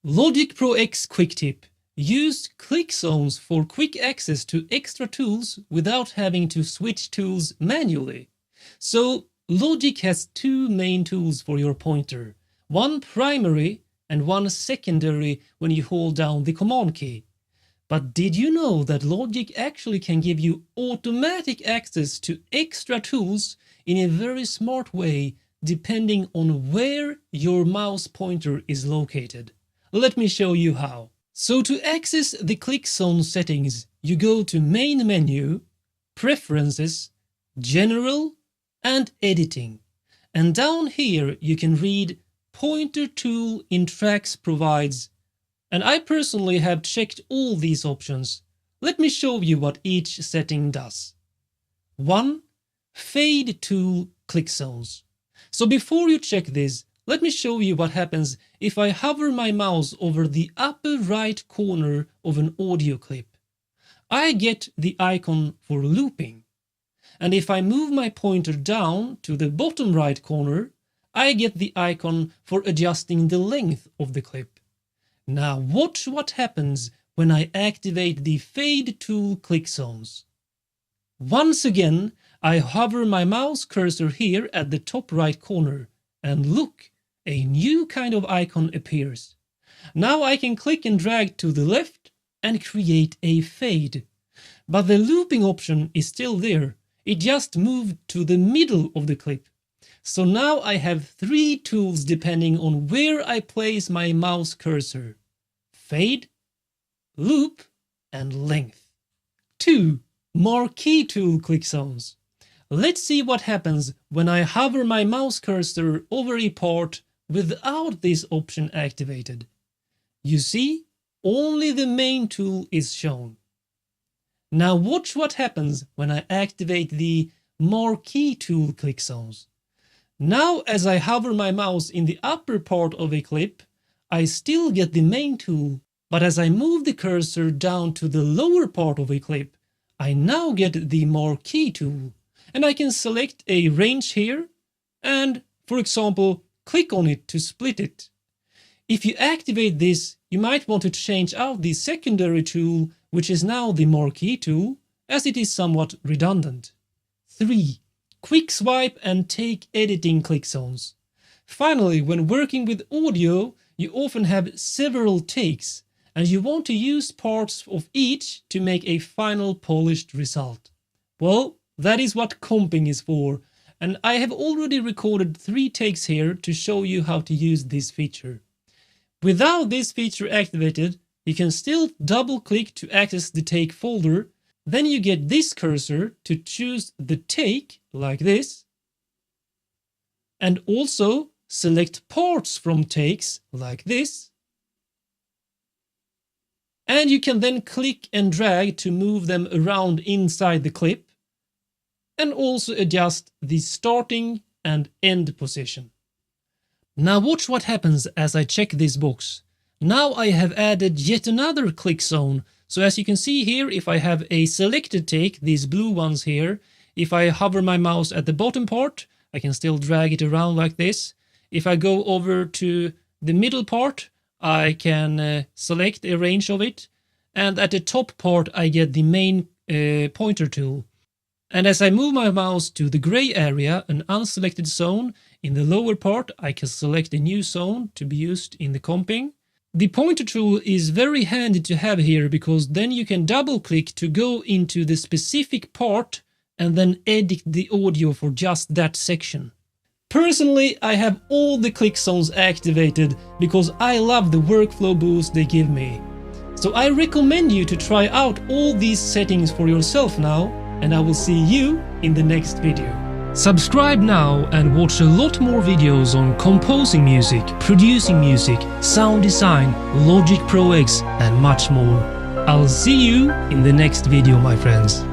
Logic Pro X Quick Tip. Use click zones for quick access to extra tools without having to switch tools manually. So Logic has two main tools for your pointer, one primary and one secondary when you hold down the command key. But did you know that Logic actually can give you automatic access to extra tools in a very smart way depending on where your mouse pointer is located? Let me show you how. So to access the click zone settings, you go to Main Menu, Preferences, General and Editing. And down here you can read Pointer Tool in Tracks provides. And I personally have checked all these options. Let me show you what each setting does. 1. Fade Tool Click Zones. So before you check this, let me show you what happens if I hover my mouse over the upper right corner of an audio clip. I get the icon for looping. And if I move my pointer down to the bottom right corner, I get the icon for adjusting the length of the clip. Now watch what happens when I activate the Fade Tool Click Zones. Once again, I hover my mouse cursor here at the top right corner, and look, a new kind of icon appears. Now I can click and drag to the left and create a fade. But the looping option is still there. It just moved to the middle of the clip. So now I have three tools depending on where I place my mouse cursor: fade, loop, and length. 2. Marquee Tool Click Zones. Let's see what happens when I hover my mouse cursor over a part without this option activated. You see, only the main tool is shown. Now watch what happens when I activate the Marquee Tool Click Zones. Now as I hover my mouse in the upper part of a clip, I still get the main tool, but as I move the cursor down to the lower part of a clip, I now get the Marquee tool, and I can select a range here and, for example, click on it to split it. If you activate this, you might want to change out the secondary tool, which is now the Marquee tool, as it is somewhat redundant. 3. Quick Swipe and Take Editing Click Zones. Finally, when working with audio, you often have several takes, and you want to use parts of each to make a final polished result. Well, that is what comping is for, and I have already recorded 3 takes here to show you how to use this feature. Without this feature activated, you can still double-click to access the take folder, then you get this cursor to choose the take, like this, and also select parts from takes, like this, and you can then click and drag to move them around inside the clip, and also adjust the starting and end position. Now watch what happens as I check this box. Now I have added yet another click zone. So as you can see here, if I have a selected take, these blue ones here, if I hover my mouse at the bottom part, I can still drag it around like this. If I go over to the middle part, I can select a range of it. And at the top part, I get the main pointer tool. And as I move my mouse to the gray area, an unselected zone, in the lower part I can select a new zone to be used in the comping. The pointer tool is very handy to have here because then you can double click to go into the specific part and then edit the audio for just that section. Personally, I have all the click zones activated because I love the workflow boost they give me. So I recommend you to try out all these settings for yourself now, and I will see you in the next video. Subscribe now and watch a lot more videos on composing music, producing music, sound design, Logic Pro X and much more. I'll see you in the next video, my friends.